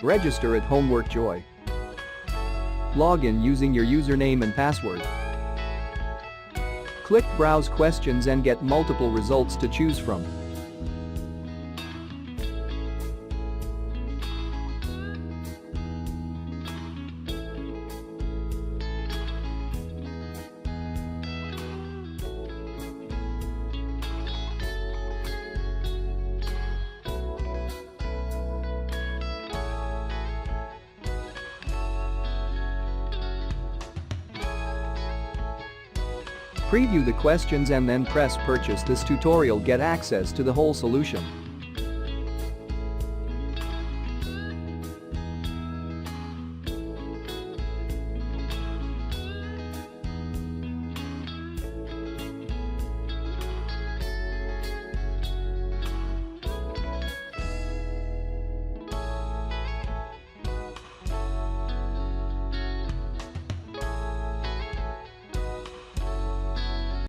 Register at Homework Joy. Log in using your username and password. Click Browse Questions and get multiple results to choose from. Preview the questions and then press Purchase. This tutorial get access to the whole solution.